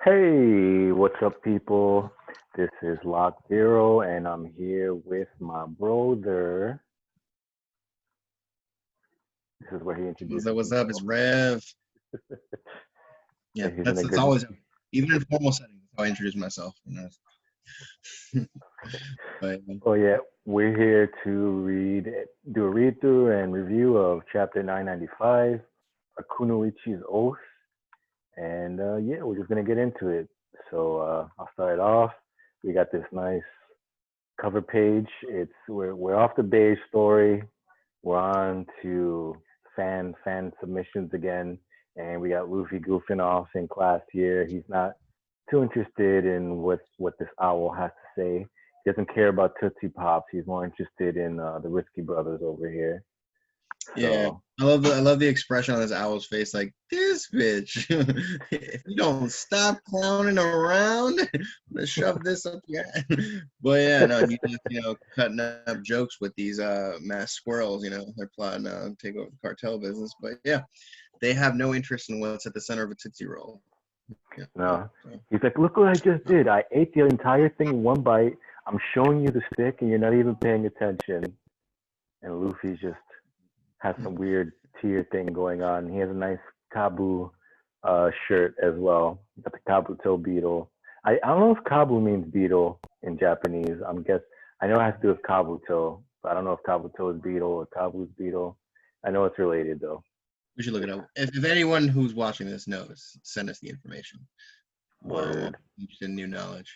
Hey, what's up, people? This is Lock Zero, and I'm here with my brother. This is where he What's introduces up? What's up? It's himself. Rev. Yeah, He's in that's a that's good. always even in formal settings. That's how I introduce myself. But Oh yeah, we're here to do a read through and review of Chapter 995, Akunoichi's Oath, and yeah, we're just gonna get into it. So I'll start it off. We got this nice cover page. We're off the beige story. We're on to fan submissions again, and we got Luffy goofing off in class here. He's not too interested in what this owl has to say. He doesn't care about Tootsie Pops. He's more interested in the Risky Brothers over here. yeah, So I love the expression on this owl's face, like this bitch. If you don't stop clowning around, I'm gonna shove this up your ass. But yeah, no, he's just cutting up jokes with these mass squirrels. They're plotting to take over the cartel business. But yeah, they have no interest in what's at the center of a Tootsie Roll. Yeah, no, so. he's like, look what I just did. I ate the entire thing in one bite. I'm showing you the stick, and you're not even paying attention. And Luffy just has some weird tear thing going on. He has a nice Kabu shirt as well. Got the Kabuto beetle. I don't know if Kabu means beetle in Japanese. I know it has to do with Kabuto, but I don't know if Kabuto is beetle or Kabu's beetle. I know it's related though. We should look it up. If anyone who's watching this knows, send us the information. I'm Word. interested in new knowledge.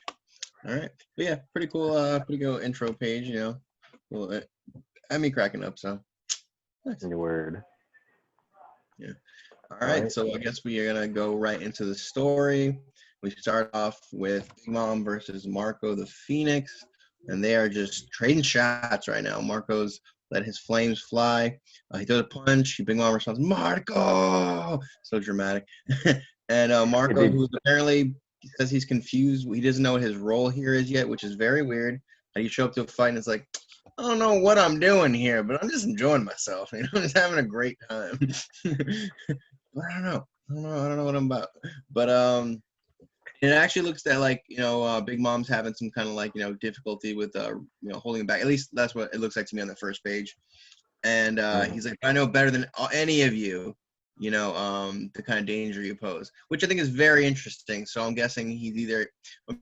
All right, but yeah, pretty cool intro page. Well, had me cracking up. So nice. Word. Yeah. All All right, right. so I guess we are gonna go right into the story. We start off with Big Mom versus Marco the Phoenix, and they are just trading shots right now. Marco's let his flames fly. He throws a punch. Big Mom responds, Marco! So dramatic. And It Marco, did. who's apparently, because he's confused, he doesn't know what his role here is yet, which is very weird. How you show up to a fight and it's like, I don't know what I'm doing here, but I'm just enjoying myself. I'm just having a great time. But I don't know. I don't know what I'm about. But it actually looks that like Big Mom's having some kind of like difficulty with holding him back. At least that's what it looks like to me on the first page. And Mhm. he's like, I know better than any of you, the kind of danger you pose, which I think is very interesting. So I'm guessing he's either,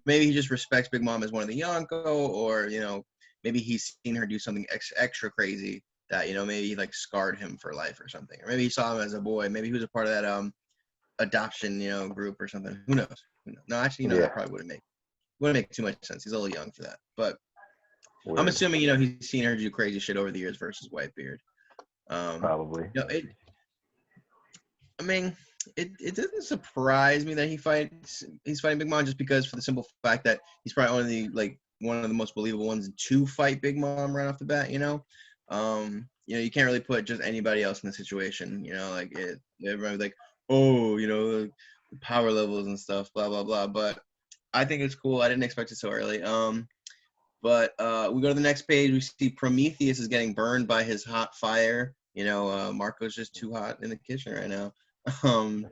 maybe he just respects Big Mom as one of the Yonko, or maybe he's seen her do something extra crazy that maybe like scarred him for life or something, or maybe he saw him as a boy, maybe he was a part of that adoption group or something. Who knows? No, actually, Yeah. that probably wouldn't make too much sense. He's a little young for that, but I'm Word. assuming he's seen her do crazy shit over the years versus Whitebeard. Um, Probably. you know, it. I mean, it doesn't surprise me that he's fighting Big Mom, just because for the simple fact that he's probably one of the most believable ones to fight Big Mom right off the bat. You can't really put just anybody else in the situation. Everybody's like, oh, the power levels and stuff, blah blah blah. But I think it's cool. I didn't expect it so early. But we go to the next page. We see Prometheus is getting burned by his hot fire. Marco's just too hot in the kitchen right now. Um,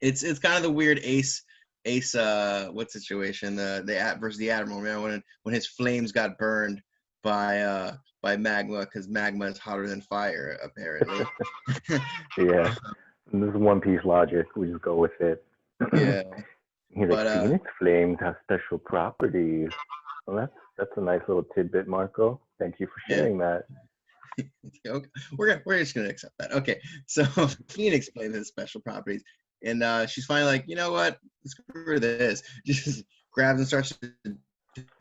it's kind of the weird Ace what situation, the At versus the Admiral, when his flames got burned by magma, because magma is hotter than fire apparently. Yeah. This is One Piece logic. We just go with it. Yeah, He's like, but Phoenix flames have special properties. Well, that's a nice little tidbit, Marco. Thank you for yeah. sharing that. Okay, we're just gonna accept that. Okay, so Phoenix explains his special properties, and she's finally like, you know what, screw this. Just grabs and starts to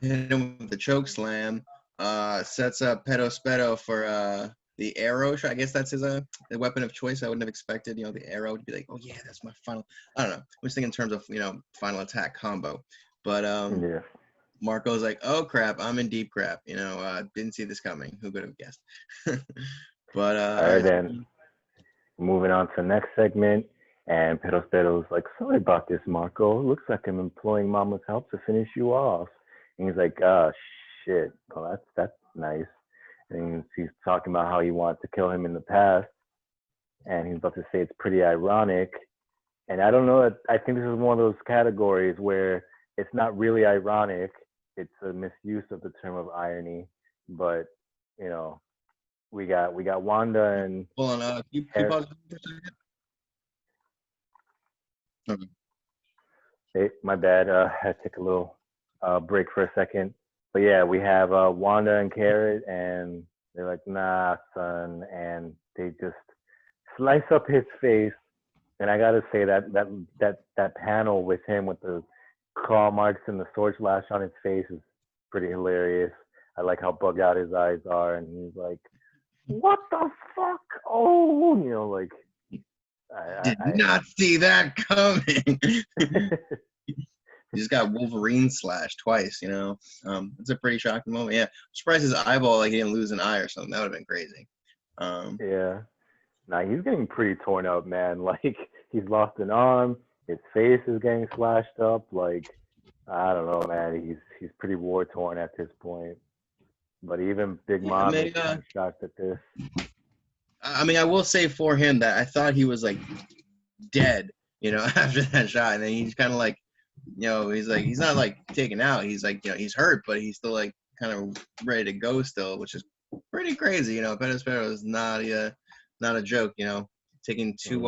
hit him with the choke slam. Sets up Pedo Spedo for the arrow shot. I guess that's his the weapon of choice. I wouldn't have expected, the arrow to be like, oh yeah, that's my final. I don't know. I'm just thinking in terms of final attack combo, but Yeah. Marco's like, oh crap, I'm in deep crap. Didn't see this coming. Who could have guessed? But All all right, right, so then. Moving on to the next segment. And Pedrostero's like, sorry about this, Marco. Looks like I'm employing Mama's help to finish you off. And he's like, oh, shit. Well, that's nice. And he's talking about how he wanted to kill him in the past. And he's about to say it's pretty ironic. And I don't know. I think this is one of those categories where it's not really ironic. It's a misuse of the term of irony. But you know, we got Wanda and Hold on, you Harry. pause for a second? Okay. Hey, my bad. I had to take a little break for a second. But yeah, we have Wanda and Carrot, and they're like, "Nah, son," and they just slice up his face. And I gotta say that panel with him with the claw marks and the sword slash on his face is pretty hilarious. I like how bugged out his eyes are, and he's like, "What the fuck?" Oh, like Did not see that coming. He just got Wolverine slashed twice, It's a pretty shocking moment. Yeah, I'm surprised his eyeball, like, he didn't lose an eye or something. That would have been crazy. Yeah. Nah, he's getting pretty torn up, man. Like, he's lost an arm. His face is getting slashed up. Like, I don't know, man. He's pretty war torn at this point. But even Big Yeah, Mom is kind of shocked at this. I mean, I will say for him that I thought he was, like, dead, after that shot. And then he's kind of like, he's not, like, taken out. He's like, he's hurt, but he's still, like, kind of ready to go still, which is pretty crazy. Pedro is not a joke, taking two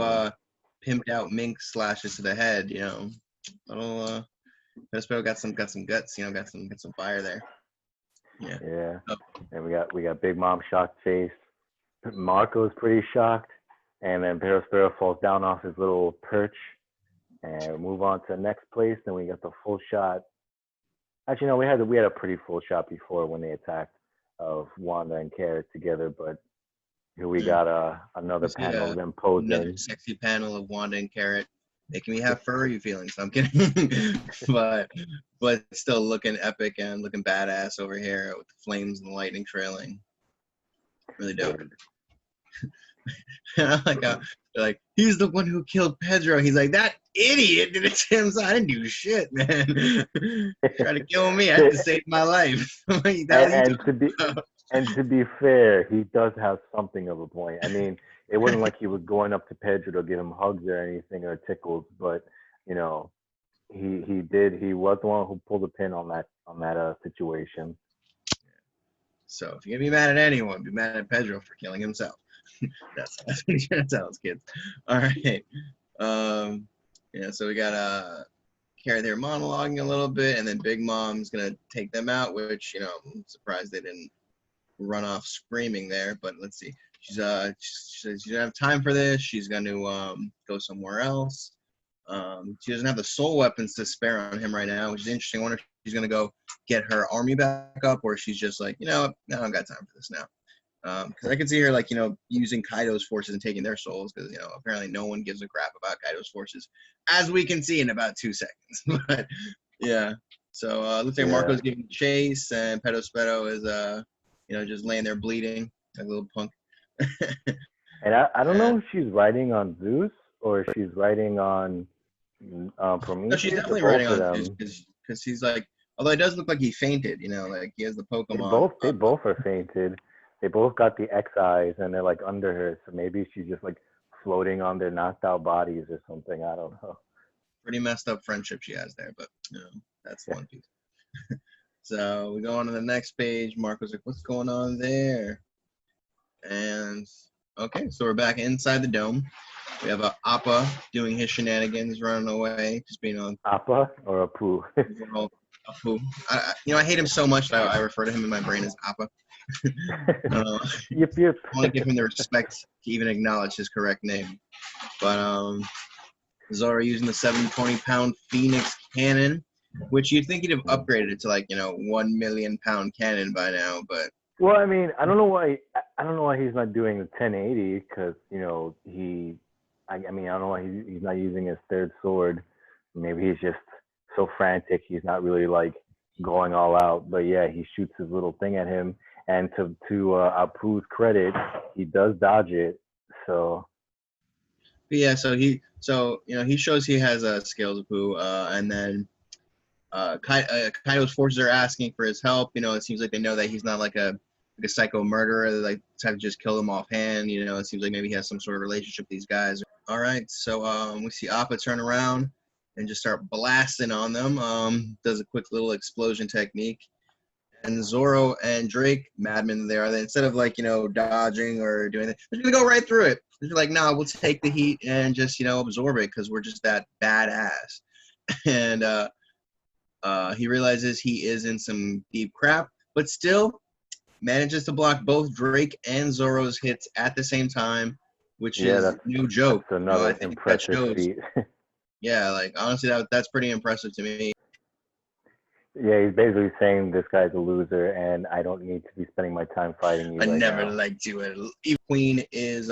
pimped out mink slashes to the head, little Pedro got some guts, got some fire there. Yeah. Yeah. Oh. And we got Big Mom shocked face. Marco's pretty shocked, and then Perospero falls down off his little perch, and we move on to the next place. Then we got the full shot. Actually, no, we had a pretty full shot before when they attacked of Wanda and Carrot together, but here we got another panel of them posing. Another sexy panel of Wanda and Carrot making me have furry feelings. I'm kidding, but still looking epic and looking badass over here with the flames and the lightning trailing. Really dope. like he's the one who killed Pedro. He's like, that idiot did it to him. I didn't do shit, man. Trying to kill me. I had to save my life. and to be fair, he does have something of a point. I mean, it wasn't like he was going up to Pedro to give him hugs or anything or tickles, but he was the one who pulled the pin on that situation. So if you're gonna be mad at anyone, be mad at Pedro for killing himself. That's what he's trying to tell us, kids. All right. So we got Carrot there monologuing a little bit, and then Big Mom's gonna take them out, which I'm surprised they didn't run off screaming there. But let's see. She doesn't have time for this. She's gonna go somewhere else. She doesn't have the soul weapons to spare on him right now, which is interesting. I wonder if she's gonna go get her army back up, or she's just like, no, I don't got time for this now. Because I can see her like, using Kaido's forces and taking their souls, because apparently no one gives a crap about Kaido's forces, as we can see in about 2 seconds. But yeah, so looks like Marco's giving chase, and Pedo is just laying there bleeding like a little punk. And I don't know if she's riding on Zeus or if she's riding on Prometheus. No, she's definitely riding on Zeus because he's like, although it does look like he fainted, like he has the Pokemon. They both are fainted. They both got the X eyes and they're like under her, so maybe she's just like floating on their knocked out bodies or something. I don't know. Pretty messed up friendship she has there, but that's One Piece. So we go on to the next page. Marco's like, what's going on there? And okay, so we're back inside the dome. We have Appa doing his shenanigans, running away, just being on Appa or Apu. Apu. I hate him so much that I refer to him in my brain as Appa. Yep. I want to give him the respect to even acknowledge his correct name. But Zora using the 720-pound Phoenix cannon, which you'd think he'd have upgraded it to like 1 million pound cannon by now. But well, I mean, I don't know why he's not doing the 1080 because I don't know why he's not using his third sword. Maybe he's just so frantic he's not really like going all out. But yeah, he shoots his little thing at him. And to Apu's credit, he does dodge it. So yeah, so he shows he has skills, Apu, and then Kaido's forces are asking for his help. It seems like they know that he's not like a psycho murderer. They like have to just kill him offhand. It seems like maybe he has some sort of relationship with these guys. All right, so we see Appa turn around and just start blasting on them. Does a quick little explosion technique. And Zoro and Drake, madmen they are, they instead of like, dodging or doing that, they're gonna go right through it. They're like, nah, we'll take the heat and just, absorb it because we're just that badass. And he realizes he is in some deep crap, but still manages to block both Drake and Zoro's hits at the same time, which Yeah, is no joke. that's I another think that impressive shows. feat. Yeah, like honestly, that's pretty impressive to me. Yeah, he's basically saying this guy's a loser, and I don't need to be spending my time fighting you I right never now. liked you. Eve Queen is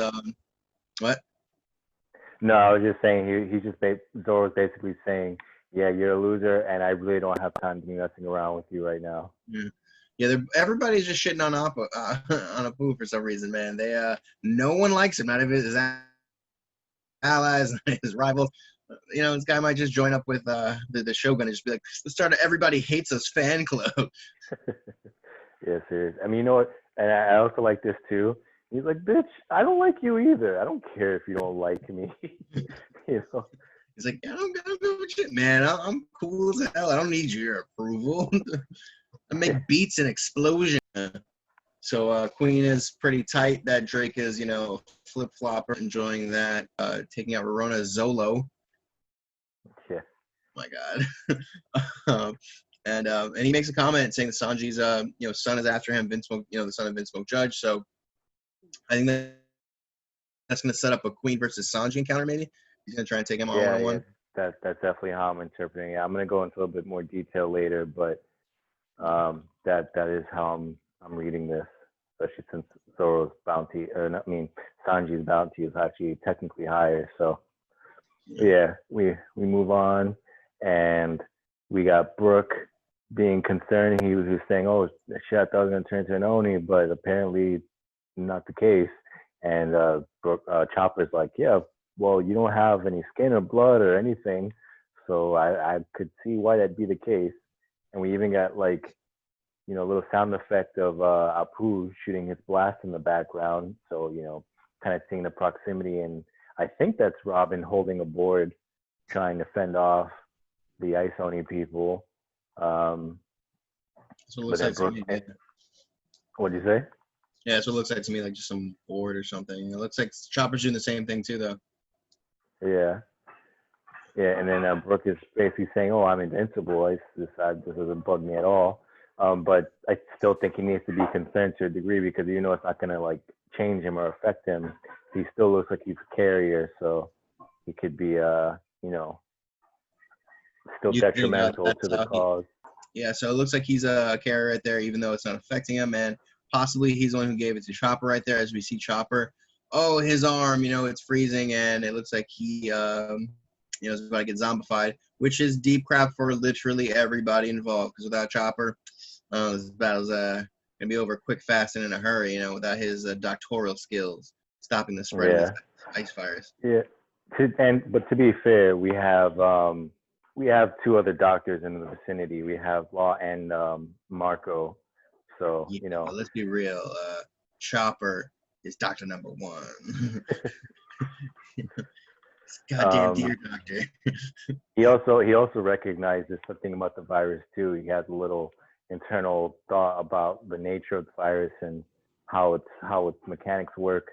what? No, I was just saying he's just Zoro's basically saying, yeah, you're a loser, and I really don't have time to be messing around with you right now. Yeah, everybody's just shitting on Appa, on Apu for some reason, man. No one likes him, not even his allies, his rivals. This guy might just join up with the Shogun and just be like, let's start a everybody hates us fan club. Yeah, serious. I mean, you know what? And I also like this too. He's like, bitch, I don't like you either. I don't care if you don't like me. you know? He's like, I don't give a shit, man. I'm cool as hell. I don't need your approval. I make beats and explosion. So Queen is pretty tight. That Drake is, flip flopper, enjoying that, taking out Rorona Zolo. Yeah. My God. And he makes a comment saying that Sanji's son is after him, Vince Smoke, the son of Vince Smoke Judge. So I think that's going to set up a Queen versus Sanji encounter. Maybe he's going to try and take him on one-on-one. Yeah, that's definitely how I'm interpreting it. I'm going to go into a little bit more detail later, but that is how I'm reading this, especially since Zoro's bounty, Sanji's bounty is actually technically higher. So yeah, we move on, and we got Brooke being concerned. He was just saying, "Oh shit, I thought I was gonna turn into an Oni," but apparently not the case. And Brooke, Chopper's like, "Yeah, well, you don't have any skin or blood or anything, so I could see why that'd be the case." And we even got like, a little sound effect of Apu shooting his blast in the background, so kind of seeing the proximity. And I think that's Robin holding a board, trying to fend off the Ice Oni people. That's what it looks like to me. What'd you say? Yeah, that's what it looks like to me, like just some board or something. It looks like Chopper's doing the same thing too, though. Yeah. Yeah, and then Brooke is basically saying, "Oh, I'm invincible. This doesn't bug me at all." But I still think he needs to be concerned to a degree, because it's not gonna like change him or affect him. He still looks like he's a carrier, so he could be still detrimental to the cause. Yeah, so it looks like he's a carrier right there, even though it's not affecting him, and possibly he's the one who gave it to Chopper right there. As we see Chopper, his arm, it's freezing, and it looks like he is about to get zombified, which is deep crap for literally everybody involved. Because without Chopper, this battle's gonna be over quick, fast, and in a hurry. Without his doctoral skills stopping the spread of this ice virus. Yeah, but to be fair, we have two other doctors in the vicinity. We have Law and Marco. So let's be real. Chopper is doctor number one. Goddamn dear doctor. he also recognizes something about the virus too. He has a little internal thought about the nature of the virus and how its mechanics work.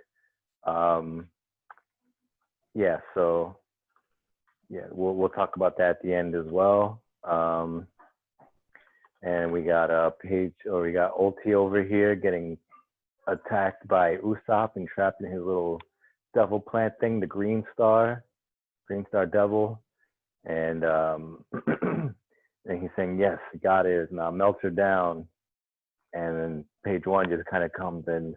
We'll talk about that at the end as well. And we got we got Ulti over here getting attacked by Usopp and trapped in his little devil plant thing, the Green Star Devil. And and he's saying, "Yes, God is now melts her down." And then page one just kind of comes and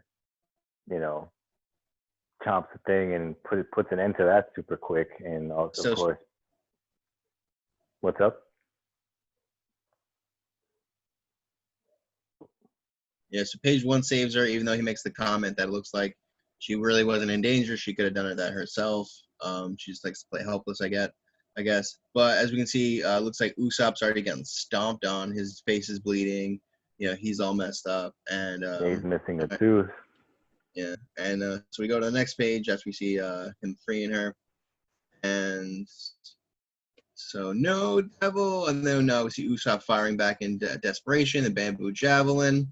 chomps the thing and puts an end to that super quick. And also, of course, what's up? Yeah, so page one saves her, even though he makes the comment that it looks like she really wasn't in danger. She could have done it that herself. She just likes to play helpless, I guess. But as we can see, looks like Usopp's already getting stomped on. His face is bleeding. He's all messed up. And he's missing a tooth. Yeah, and so we go to the next page after we see him freeing her. And so no devil, and then we see Usopp firing back in desperation, the bamboo javelin,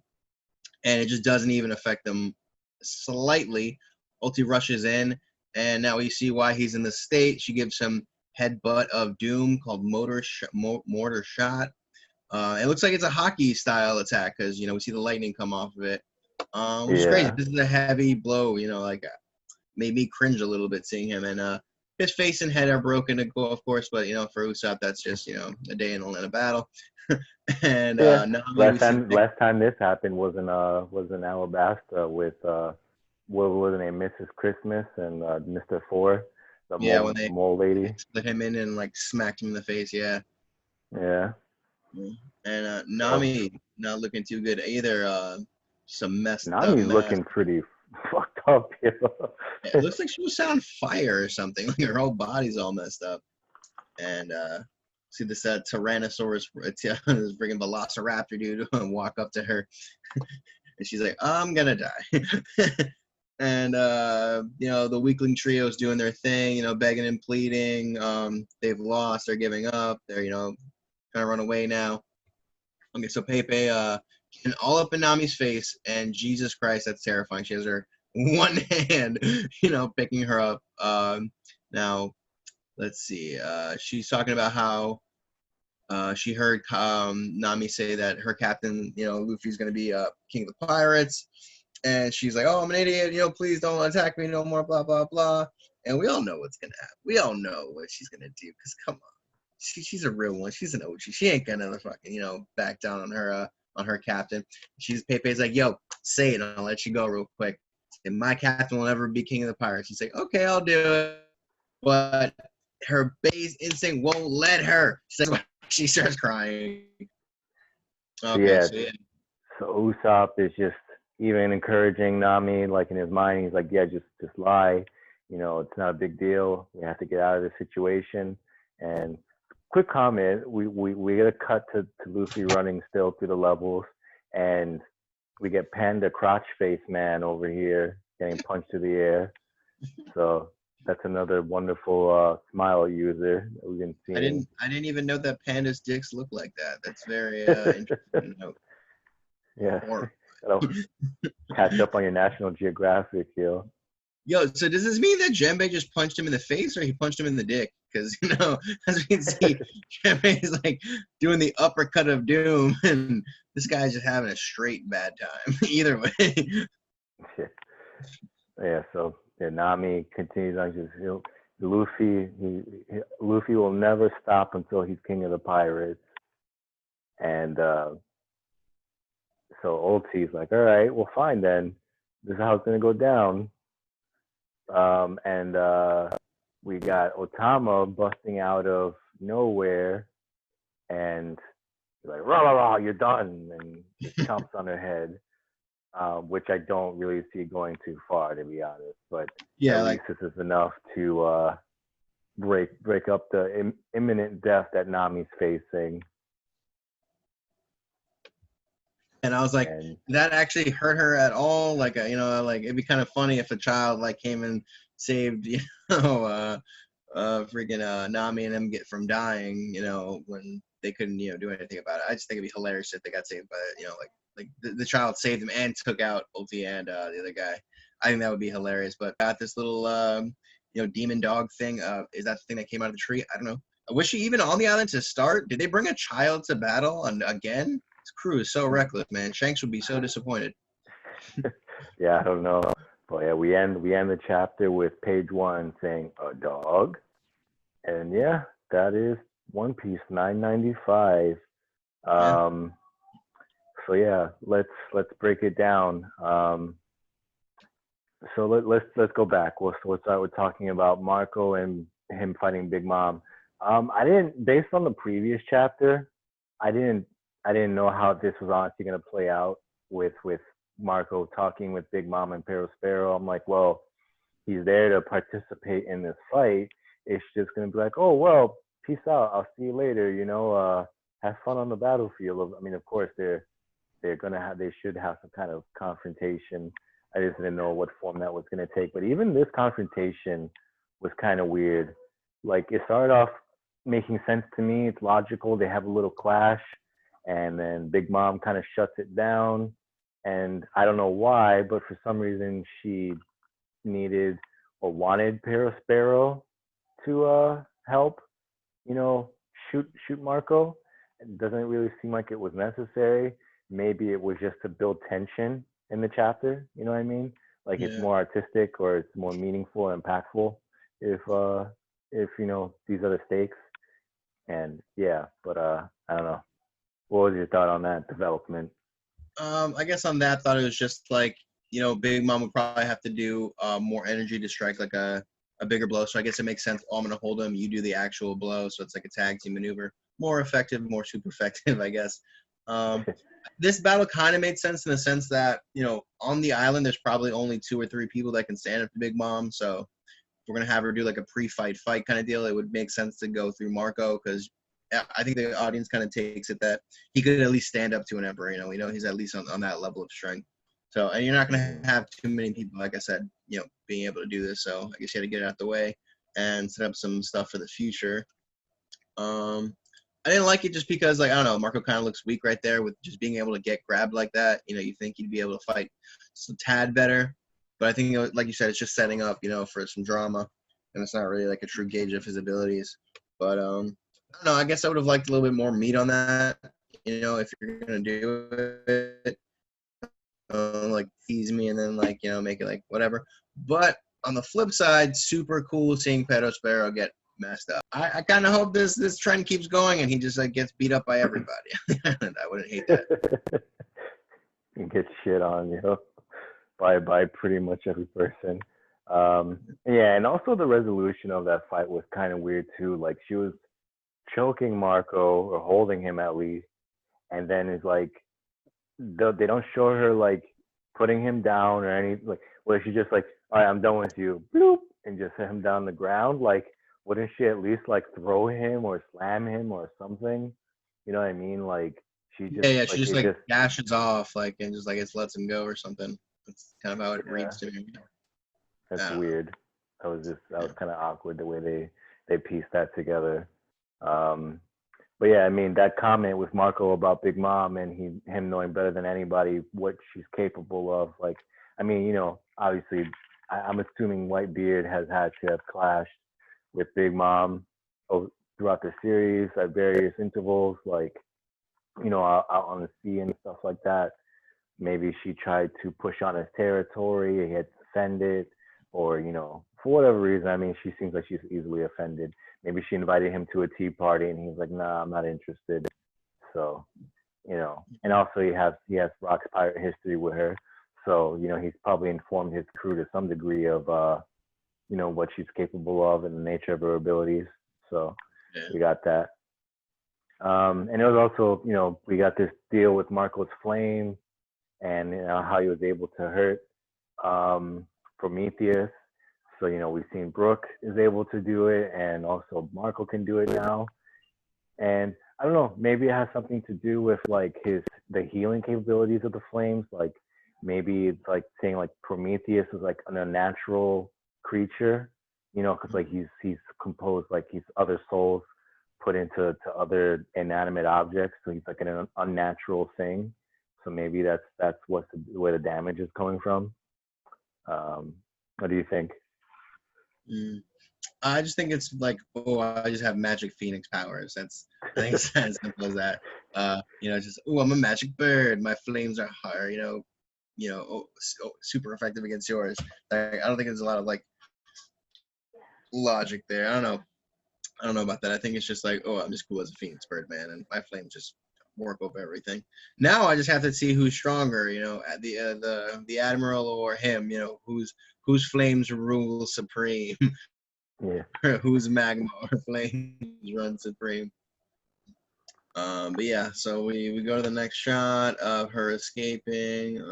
and it just doesn't even affect them slightly. Ulti rushes in, and now we see why he's in the state. She gives him headbutt of doom called mortar shot. It looks like it's a hockey style attack because we see the lightning come off of it, which is crazy. Yeah. This is a heavy blow. Like made me cringe a little bit seeing him, and his face and head are broken, of course. But for Usopp, that's just a day in a battle. And Yeah. Nami, we see. Last time this happened was in Alabasta with what was her name, Mrs. Christmas and Mr. Four, the Yeah, when mole lady. they split him in and like smacked him in the face. Yeah. Yeah. And So Nami not looking too good either. Some messed up Nami's mess. looking pretty fucked up, It looks like she was set on fire or something. Like her whole body's all messed up. And see this Tyrannosaurus, this freaking Velociraptor dude walk up to her, and she's like, "I'm gonna die." And the weakling trio's doing their thing, begging and pleading. They've lost, they're giving up, they're trying to run away now. Okay, so Pepe getting all up in Nami's face, and Jesus Christ, that's terrifying. She has her one hand, picking her up. Now, let's see. She's talking about how she heard Nami say that her captain, Luffy's going to be king of the pirates. And she's like, "Oh, I'm an idiot. Please don't attack me no more, blah, blah, blah." And we all know what's going to happen. We all know what she's going to do because, come on. She's a real one. She's an OG. She ain't going to fucking, back down on her captain. Pepe's like, "Yo, say it. I'll let you go real quick. And my captain will never be king of the pirates." She's like, "Okay, I'll do it." But her base instinct won't let her. She starts crying. Okay, so Usopp is just even encouraging Nami, like in his mind, he's like, "Yeah, just lie. It's not a big deal. We have to get out of this situation." And quick comment, we get a cut to Luffy running still through the levels, and we get Panda Crotch Face Man over here getting punched to the air. So that's another wonderful smile user that we've been seeing. I didn't even know that pandas' dicks look like that. That's very interesting to know. Yeah. Catch up on your National Geographic, yo. Yo, so does this mean that Djembe just punched him in the face, or he punched him in the dick? Because as we can see, Djembe is like doing the uppercut of doom, and this guy's just having a straight bad time. Either way. Yeah. So Nami continues on just Luffy. Luffy will never stop until he's king of the pirates, and so Ulti's like, "All right, well, fine then. This is how it's gonna go down." And we got O-tama busting out of nowhere, and he's like, "Rah rah rah, you're done," and chomps on her head, which I don't really see going too far, to be honest. But yeah, at least this is enough to break up the imminent death that Nami's facing. And I was like, did that actually hurt her at all? Like, it'd be kind of funny if a child came and saved, freaking Nami and them get from dying, when they couldn't, do anything about it. I just think it'd be hilarious if they got saved by, the child saved them and took out Ulti and the other guy. I think that would be hilarious. But got this little, demon dog thing. Is that the thing that came out of the tree? I don't know. Was she even on the island to start? Did they bring a child to battle again? This crew is so reckless, man. Shanks would be so disappointed. Yeah, I don't know. But yeah, we end the chapter with page 1 saying a dog. And yeah, that is One Piece 995. So yeah, let's break it down. So let's go back. We'll start with talking about Marco and him fighting Big Mom. I didn't, based on the previous chapter, I didn't know how this was honestly going to play out with Marco talking with Big Mom and Perospero. I'm like, well, he's there to participate in this fight. It's just going to be like, oh, well, peace out. I'll see you later. Have fun on the battlefield. I mean, of course, they should have some kind of confrontation. I just didn't know what form that was going to take. But even this confrontation was kind of weird. like it started off making sense to me. It's logical. They have a little clash, and then Big Mom kind of shuts it down. And I don't know why, but for some reason she needed or wanted Sparrow to help, you know, shoot Marco. It doesn't really seem like it was necessary. Maybe it was just to build tension in the chapter. You know what I mean? Like it's Yeah. more artistic or it's more meaningful and impactful if you know these are the stakes. And yeah, but I don't know. What was your thought on that development? I guess on that thought it was just like, Big Mom would probably have to do more energy to strike like a bigger blow. So I guess it makes sense. Oh, I'm gonna hold him. You do the actual blow. So it's like a tag team maneuver. More effective, more super effective, I guess. Um, this battle kind of made sense in the sense that on the island there's probably only 2 or 3 people that can stand up to Big Mom. So if we're gonna have her do like a pre-fight fight kind of deal, it would make sense to go through Marco because I think the audience kind of takes it that he could at least stand up to an emperor. He's at least on that level of strength. So, and you're not going to have too many people, like I said, being able to do this. So I guess you had to get it out the way and set up some stuff for the future. I didn't like it just because, like, I don't know, Marco kind of looks weak right there with just being able to get grabbed like that. You think he'd be able to fight just a tad better. But I think, like you said, it's just setting up, for some drama. And it's not really like a true gauge of his abilities. But, I don't know. I guess I would have liked a little bit more meat on that. If you're gonna do it, like tease me and then like make it like whatever. But on the flip side, super cool seeing Pedro Sparrow get messed up. I kind of hope this trend keeps going and he just like gets beat up by everybody. I wouldn't hate that. And get shit on, by pretty much every person. Yeah, and also the resolution of that fight was kind of weird too. Like she was choking Marco or holding him at least, and then it's like they don't show her like putting him down or any like where she just like, all right, I'm done with you, bloop, and just set him down the ground. Like, wouldn't she at least like throw him or slam him or something? You know what I mean? Like she just Yeah. She like just it like just dashes off like and just like it lets him go or something. That's kind of how it yeah, reads to me. that's I don't know. weird. That Yeah. was kind of awkward the way they pieced that together. Um, But yeah, I mean that comment with Marco about Big Mom and him knowing better than anybody what she's capable of. Like, I mean, obviously, I'm assuming Whitebeard has had to have clashed with Big Mom throughout the series at various intervals, like out on the sea and stuff like that. Maybe she tried to push on his territory, he had to defend it, or for whatever reason. I mean, she seems like she's easily offended. Maybe she invited him to a tea party, and he's like, "Nah, I'm not interested." So, and also he has Rock's pirate history with her, so he's probably informed his crew to some degree of what she's capable of and the nature of her abilities. So Yeah. we got that. And it was also, we got this deal with Marco's flame and how he was able to hurt Prometheus. So we've seen Brooke is able to do it, and also Marco can do it now. And I don't know, maybe it has something to do with like the healing capabilities of the flames. Like maybe it's like saying like Prometheus is like an unnatural creature, because like he's composed like he's other souls put into other inanimate objects, so he's like an unnatural thing. So maybe that's where the damage is coming from. What do you think? Mm. I just think it's like, oh, I just have magic phoenix powers. I think it's as simple as that. Just I'm a magic bird. My flames are hard. Super effective against yours. Like, I don't think there's a lot of like logic there. I don't know about that. I think it's just like, oh, I'm just cool as a phoenix bird, man, and my flames just work over everything. Now I just have to see who's stronger, the admiral or him, whose flames rule supreme, Yeah. whose magma or flames run supreme. But yeah, so we go to the next shot of her escaping.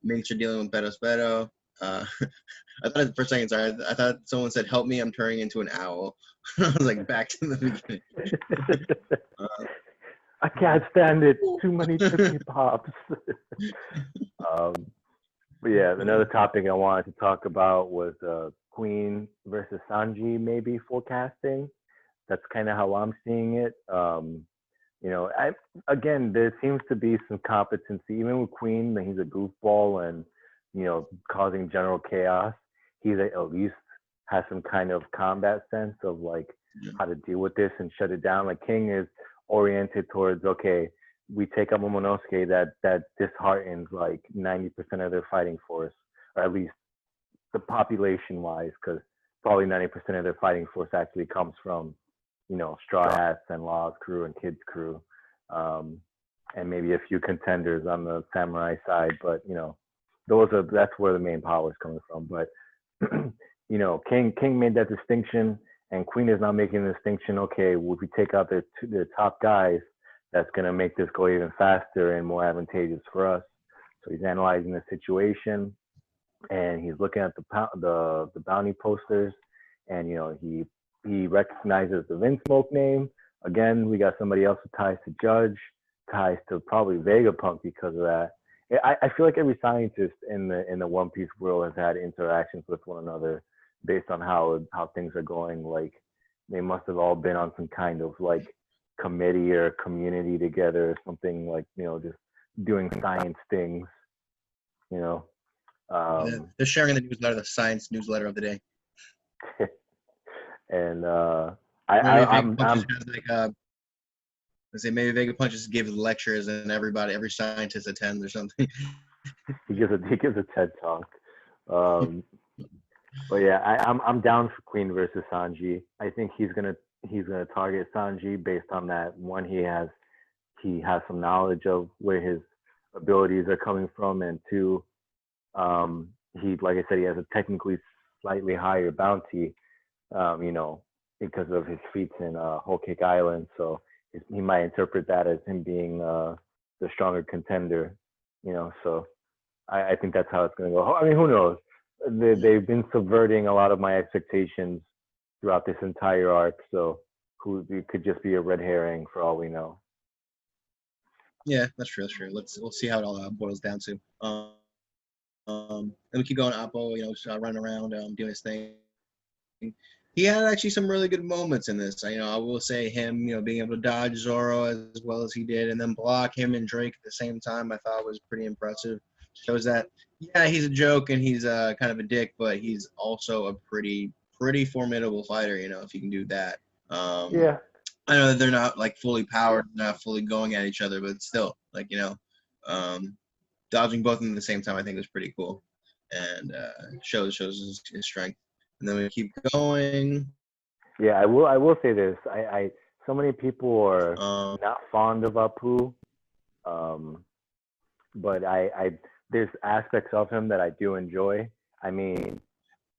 Makes her dealing with Beto. I thought for a second, sorry, I thought someone said, "Help me, I'm turning into an owl." I was like, back to the beginning. I can't stand it. Too many Tootsie Pops. But yeah, another topic I wanted to talk about was Queen versus Sanji maybe forecasting. That's kind of how I'm seeing it. I again there seems to be some competency even with Queen. That he's a goofball and causing general chaos. He's at least has some kind of combat sense of like Yeah. how to deal with this and shut it down. Like King is oriented towards okay, we take up Momonosuke that disheartens like 90% of their fighting force, or at least the population wise, because probably 90% of their fighting force actually comes from Straw Hats and Law's crew and Kid's crew, um, and maybe a few contenders on the samurai side. But that's where the main power is coming from. But King made that distinction, and Queen is now making the distinction. Okay, well, if we take out their top guys, that's gonna make this go even faster and more advantageous for us. So he's analyzing the situation, and he's looking at the bounty posters, and he recognizes the Vinsmoke name. Again, we got somebody else who ties to Judge, ties to probably Vegapunk because of that. I feel like every scientist in the One Piece world has had interactions with one another based on how things are going. Like they must have all been on some kind of like committee or community together or something, like just doing science things. You know, They're sharing the newsletter, the science newsletter of the day. and Maybe I'm Vegapunk just has like let's say maybe Vegapunk just gives lectures and every scientist attends or something. he gives a TED talk. But yeah, I'm down for Queen versus Sanji. I think he's gonna target Sanji based on that. One, he has some knowledge of where his abilities are coming from, and two, he like I said, he has a technically slightly higher bounty, because of his feats in Whole Cake Island. So he might interpret that as him being the stronger contender. So I think that's how it's going to go. I mean, who knows? They've been subverting a lot of my expectations throughout this entire arc. So it could just be a red herring for all we know. Yeah, that's true. That's true. We'll see how it all boils down to. And we keep going. Appo, running around, doing his thing. He had actually some really good moments in this. I will say him, being able to dodge Zoro as well as he did, and then block him and Drake at the same time, I thought was pretty impressive. Shows that, yeah, he's a joke and he's kind of a dick, but he's also a pretty formidable fighter. If he can do that. Yeah. I know that they're not like fully powered, not fully going at each other, but still, like dodging both of them at the same time, I think was pretty cool, and shows his strength. And then we keep going. Yeah, I will say this. So many people are not fond of Apu, but there's aspects of him that I do enjoy. I mean,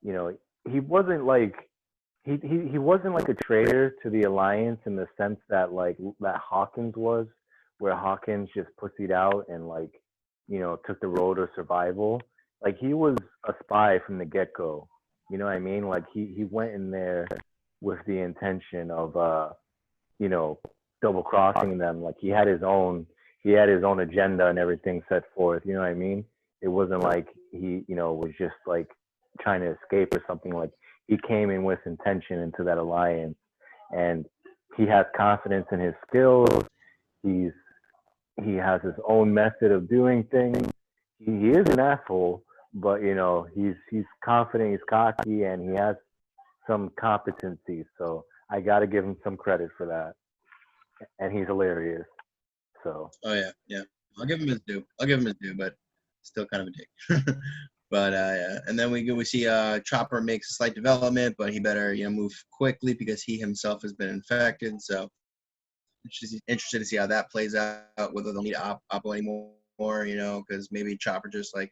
he wasn't like he wasn't like a traitor to the Alliance in the sense that like that Hawkins was, where Hawkins just pussied out and like took the road of survival. Like he was a spy from the get go. You know what I mean? Like he went in there with the intention of double crossing them. Like he had his own agenda and everything set forth. You know what I mean? It wasn't like he was just like trying to escape or something. Like he came in with intention into that alliance, and he has confidence in his skills. He has his own method of doing things. He is an asshole, but he's confident, he's cocky, and he has some competency. So I got to give him some credit for that. And he's hilarious. So. Oh yeah. I'll give him his due, but still kind of a dick. But and then we see Chopper makes a slight development, but he better move quickly because he himself has been infected. So interested to see how that plays out. Whether they'll need Appo anymore, because maybe Chopper just like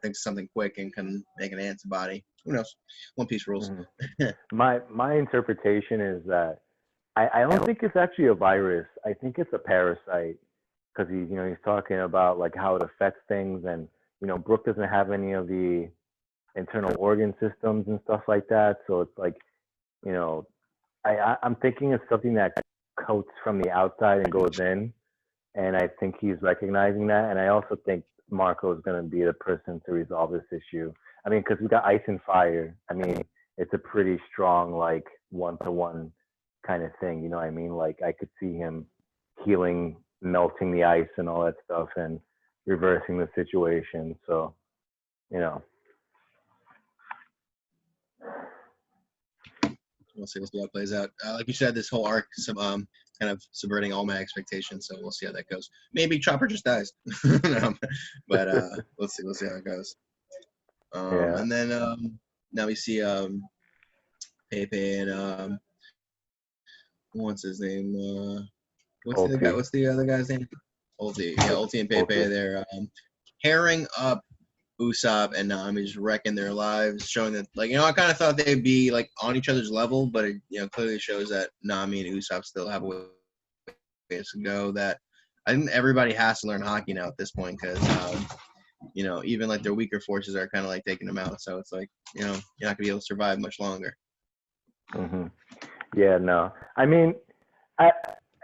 thinks something quick and can make an antibody. Who knows? One Piece rules. Mm-hmm. My interpretation is that I don't think it's actually a virus. I think it's a parasite, because he's talking about like how it affects things, and Brook doesn't have any of the internal organ systems and stuff like that. So it's like I'm thinking it's something that coats from the outside and goes in, and I think he's recognizing that. And I also think Marco is going to be the person to resolve this issue. I mean, because we got ice and fire. I mean, it's a pretty strong like one-to-one kind of thing. You know what I mean? Like I could see him healing, melting the ice and all that stuff, and reversing the situation. So, you know. We'll see how it plays out. Like you said, this whole arc kind of subverting all my expectations. So we'll see how that goes. Maybe Chopper just dies, no, but let's see how it goes. Yeah. And then now we see Pepe and what's his name? What's the other guy's name? Ulti. Yeah, Ulti and Pepe. Ulti. They're pairing up Usopp and Nami, just wrecking their lives, showing that, like, I kind of thought they'd be like on each other's level, but it, clearly shows that Nami and Usopp still have a ways to go. That I think everybody has to learn hockey now at this point, because even like their weaker forces are kind of like taking them out. So it's like, you're not gonna be able to survive much longer. Mm-hmm. Yeah, no. I mean,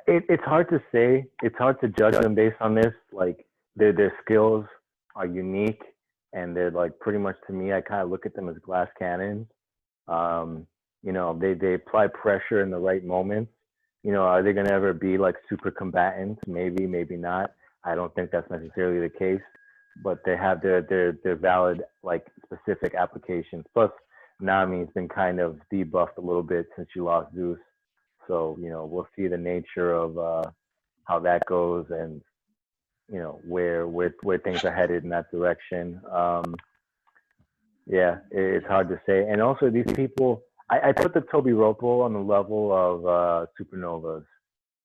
it's hard to say. It's hard to judge them based on this. Like their skills are unique, and they're like pretty much, to me, I kind of look at them as glass cannons. They apply pressure in the right moments. Are they gonna ever be like super combatants? Maybe, maybe not. I don't think that's necessarily the case, but they have their valid like specific applications. Plus, Nami's been kind of debuffed a little bit since she lost Zeus. So, we'll see the nature of how that goes, and, where things are headed in that direction. Yeah, it's hard to say. And also these people, I put the Toby Ropo on the level of supernovas,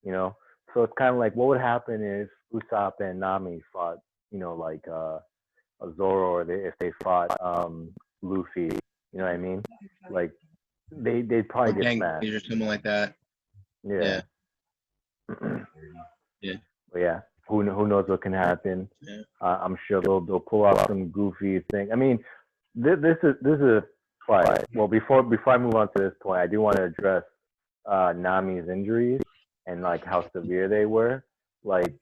So it's kind of like, what would happen if Usopp and Nami fought, like a Zoro, or if they fought Luffy, you know what I mean? Like they'd probably get smashed. Or something like that. Yeah. Yeah. But yeah, who knows what can happen? Yeah. I'm sure they'll pull out some goofy thing. I mean, this is fine. Well, before I move on to this point, I do want to address Nami's injuries and like how severe they were. Like,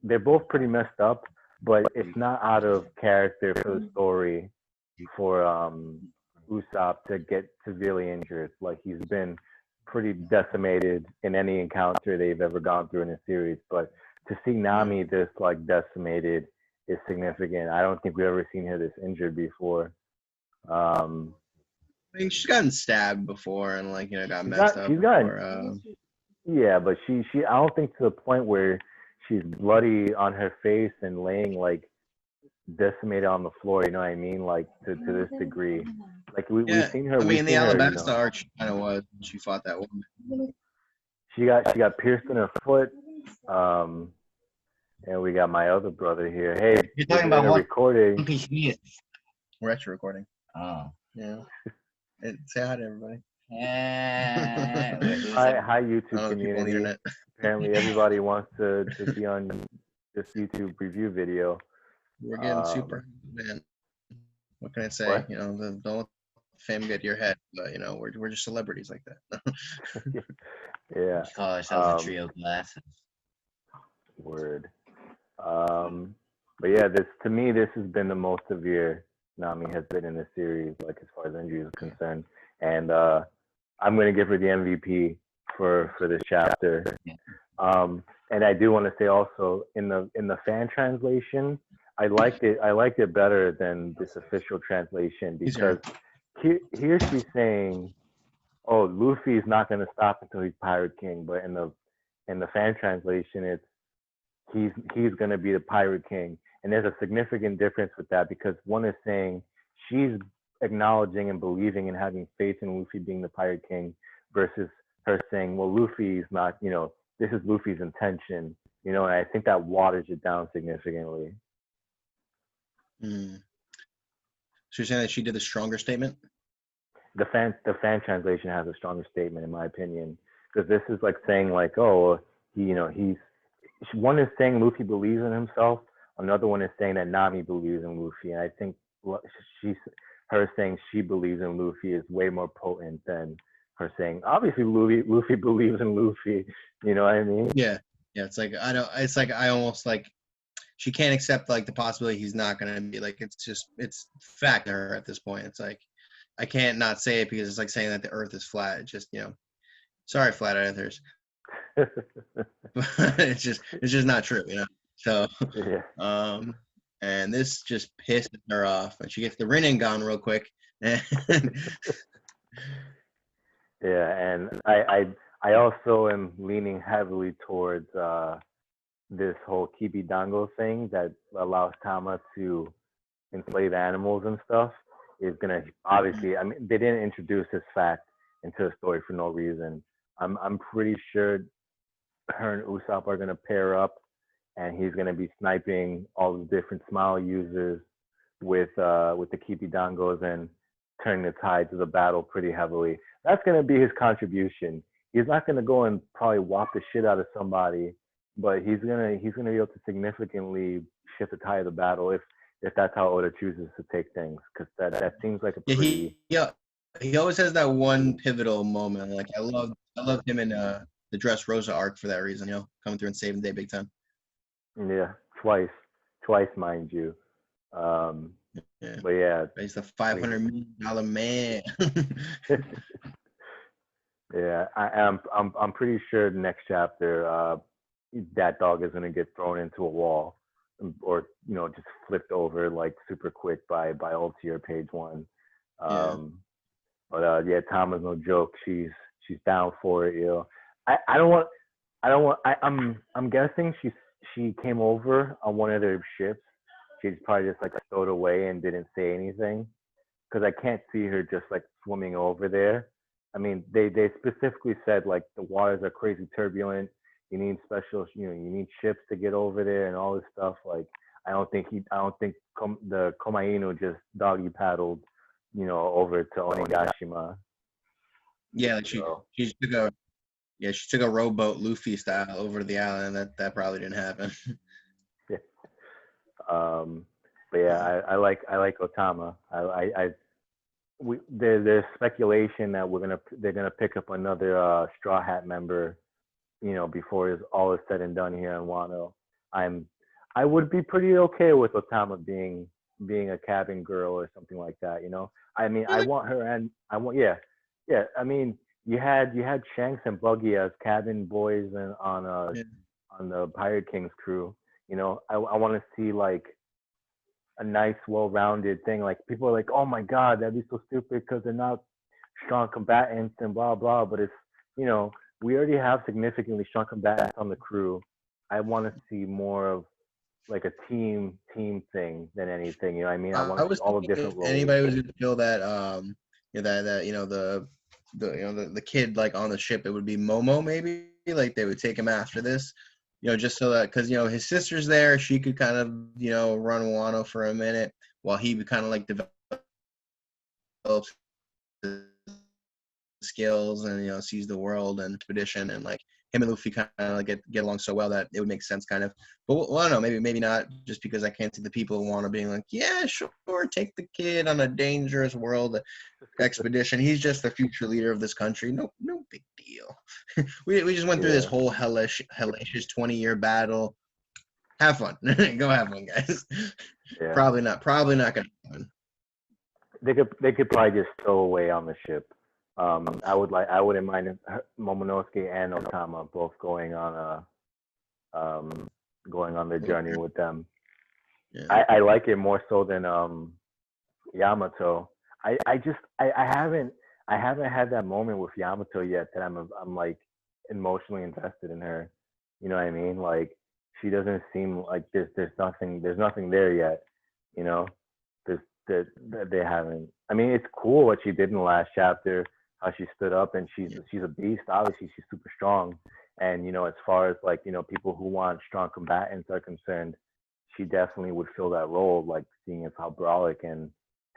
they're both pretty messed up, but it's not out of character for the story for Usopp to get severely injured. Like, he's been pretty decimated in any encounter they've ever gone through in a series. But to see Nami this like decimated is significant. I don't think we've ever seen her this injured before. I mean, she's gotten stabbed before and got messed up before. Yeah, but she I don't think to the point where she's bloody on her face and laying like decimated on the floor. You know what I mean? Like to this degree. Like we've seen her. I mean, the Alabasta arc kind of was. She fought that woman. She got pierced in her foot. And we got my other brother here. Hey, you're talking about what? Recording. We're actually recording. Oh. Yeah. Say hi to everybody. Hi, YouTube community. Apparently, everybody wants to be on this YouTube review video. We're getting super, man. What can I say? What? Don't let fame get to your head, but we're just celebrities like that. Yeah. Call ourselves a trio glasses. Word. But yeah, this has been the most severe Nami has been in the series, like as far as injuries are concerned. And I'm gonna give her the MVP for this chapter. And I do want to say also in the fan translation, I liked it better than this official translation, because here she's saying, "Oh, Luffy is not gonna stop until he's Pirate King," but in the fan translation, it's he's gonna be the Pirate King. And there's a significant difference with that, because one is saying she's acknowledging and believing and having faith in Luffy being the Pirate King, versus her saying, well, Luffy's not, this is Luffy's intention, and I think that waters it down significantly. So you're saying that she did a stronger statement? The fan translation has a stronger statement, in my opinion, because this is like saying like, oh, one is saying Luffy believes in himself, another one is saying that Nami believes in Luffy, and I think her saying she believes in Luffy is way more potent than her saying obviously Luffy believes in Luffy. You know what I mean? Yeah. It's like I almost like she can't accept like the possibility he's not gonna be like it's fact to her at this point. It's like I can't not say it because it's like saying that the Earth is flat. It's just sorry, flat earthers, but it's just not true, So, Yeah. And this just pisses her off, and she gets the Rinnegan real quick. And Yeah, and I also am leaning heavily towards this whole Kibidango thing that allows Tama to enslave animals and stuff is gonna obviously. I mean, they didn't introduce this fact into the story for no reason. I'm pretty sure her and Usopp are gonna pair up, and he's gonna be sniping all the different smile users with the Kipidangos and turning the tides of the battle pretty heavily. That's gonna be his contribution. He's not gonna go and probably whop the shit out of somebody, but he's gonna be able to significantly shift the tide of the battle if that's how Oda chooses to take things, because that seems like a pretty he always has that one pivotal moment. Like I love him in the Dressrosa arc for that reason. Coming through and saving the day big time. yeah twice mind you. Yeah. But yeah, he's the $500 million man. Yeah, I'm pretty sure the next chapter, that dog is gonna get thrown into a wall, or just flipped over like super quick by Ulti or Page One. Yeah. But yeah, Tama's no joke. She's down for it. I don't want. I'm guessing she came over on one of their ships. She's probably just like stowed away and didn't say anything, because I can't see her just like swimming over there. I mean, they specifically said like the waters are crazy turbulent. You need special, you need ships to get over there and all this stuff. Like, I don't think the Komainu just doggy paddled, over to Onigashima. Yeah, like she took a rowboat Luffy style over to the island. That probably didn't happen. Yeah. But yeah, I like O-tama. There's speculation that they're gonna pick up another Straw Hat member, before all is said and done here in Wano. I would be pretty okay with O-tama being a cabin girl or something like that. I mean, I want her, and I want yeah. I mean, you had Shanks and Buggy as cabin boys and on the Pirate King's crew. I want to see like a nice, well-rounded thing. Like, people are like, "Oh my God, that'd be so stupid because they're not strong combatants and blah blah." But it's we already have significantly strong combatants on the crew. I want to see more of like a team thing than anything. You know what I mean? I want to see all the different roles. Anybody was gonna feel that the kid like on the ship, it would be Momo maybe, like they would take him after this. Just so that, because his sister's there, she could kind of run Wano for a minute while he kind of like develops his skills and sees the world and expedition, and like him and Luffy kind of like get along so well that it would make sense kind of. But I don't know, maybe not, just because I can't see the people who want to being like, yeah, sure, take the kid on a dangerous world expedition. He's just the future leader of this country. No big deal. we just went through this whole hellacious 20-year battle. Have fun. Go have fun, guys. Yeah. Probably not gonna happen. They could probably just stow away on the ship. I wouldn't mind Momonosuke and O-tama both going on their journey with them. Yeah. I like it more so than Yamato. I haven't had that moment with Yamato yet that I'm like emotionally invested in her. You know what I mean? Like, she doesn't seem like there's nothing there yet. They haven't. I mean, it's cool what she did in the last chapter, how she stood up, and she's a beast. Obviously, she's super strong. And as far as like people who want strong combatants are concerned, she definitely would fill that role. Like, seeing as how brolic and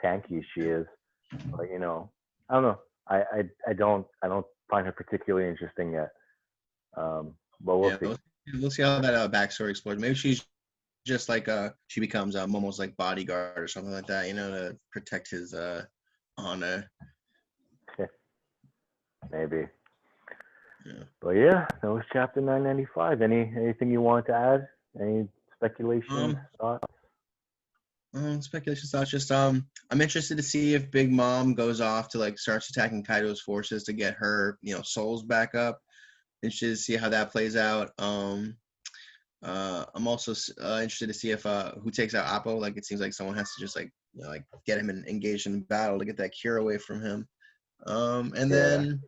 tanky she is. But I don't know. I don't find her particularly interesting yet. But we'll see. We'll see how that backstory explores. Maybe she's just like she becomes Momo's like bodyguard or something like that, to protect his honor. Maybe. Yeah. But yeah, that was chapter 995. Anything you wanted to add? Any speculation thoughts? Speculation thoughts. Just I'm interested to see if Big Mom goes off to like starts attacking Kaido's forces to get her, souls back up. Interested to see how that plays out. I'm also interested to see if who takes out Appo. Like it seems like someone has to just like get him engaged in battle to get that cure away from him. And then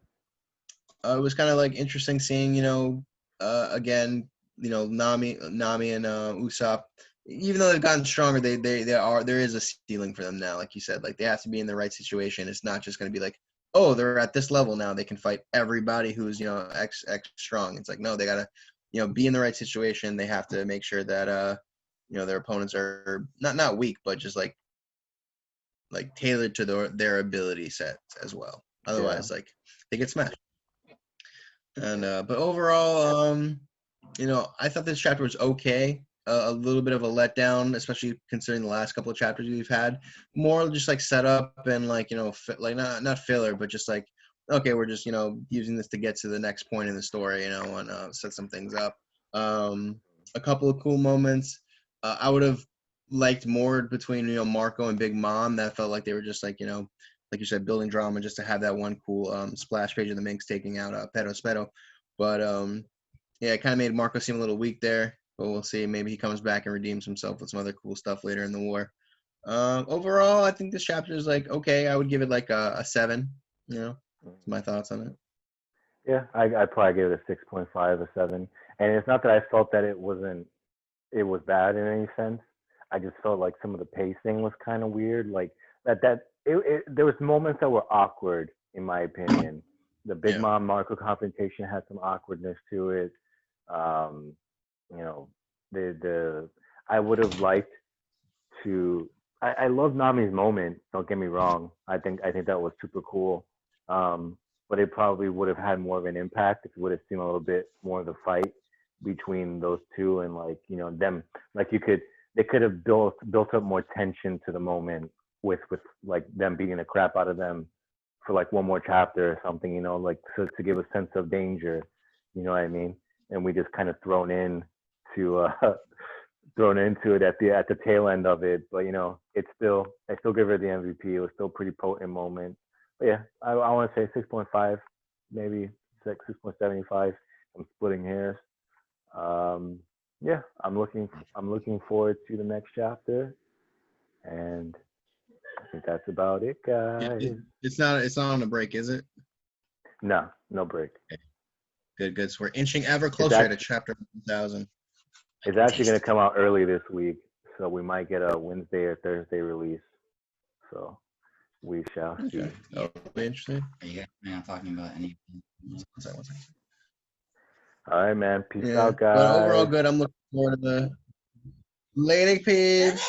it was kind of like interesting seeing again Nami and Usopp. Even though they've gotten stronger, there is a ceiling for them now. Like you said, like they have to be in the right situation. It's not just going to be like, oh, they're at this level now. They can fight everybody who's X strong. It's like no, they gotta be in the right situation. They have to make sure that their opponents are not weak, but just like tailored to their ability set as well. Otherwise, like they get smashed. And but overall, I thought this chapter was okay. A little bit of a letdown, especially considering the last couple of chapters we've had. More just like setup and like like not filler, but just like okay, we're just using this to get to the next point in the story, and set some things up. A couple of cool moments. I would have liked more between Marco and Big Mom. That felt like they were just like like you said, building drama just to have that one cool splash page of the Minx taking out Pero Spero. But yeah, it kind of made Marco seem a little weak there. But we'll see. Maybe he comes back and redeems himself with some other cool stuff later in the war. Overall, I think this chapter is like okay. I would give it like a 7. That's my thoughts on it. Yeah, I'd probably give it a 6.5, a 7. And it's not that I felt that it was bad in any sense. I just felt like some of the pacing was kind of weird. Like there was moments that were awkward, in my opinion. The Big Mom Marco confrontation had some awkwardness to it. I would have liked to. I love Nami's moment. Don't get me wrong. I think that was super cool. But it probably would have had more of an impact if it would have seen a little bit more of the fight between those two and them. Like they could have built up more tension to the moment with like them beating the crap out of them for like one more chapter or something, like to give a sense of danger. You know what I mean? And we just kind of thrown into it at the tail end of it. But I still give her the MVP. It was still a pretty potent moment. But yeah, I want to say 6.5, maybe 6.75. I'm splitting hairs. Yeah, I'm looking forward to the next chapter, and I think that's about it, guys. It's not on a break, is it? No break. Okay. Good. So we're inching ever closer to chapter 1000. It's actually going to come out early this week, so we might get a Wednesday or Thursday release. So we shall see. Okay. That'll be interesting. Are you guys not talking about anything? One second. All right, man. Peace out, guys. But overall, good. I'm looking forward to the Lady Peeps.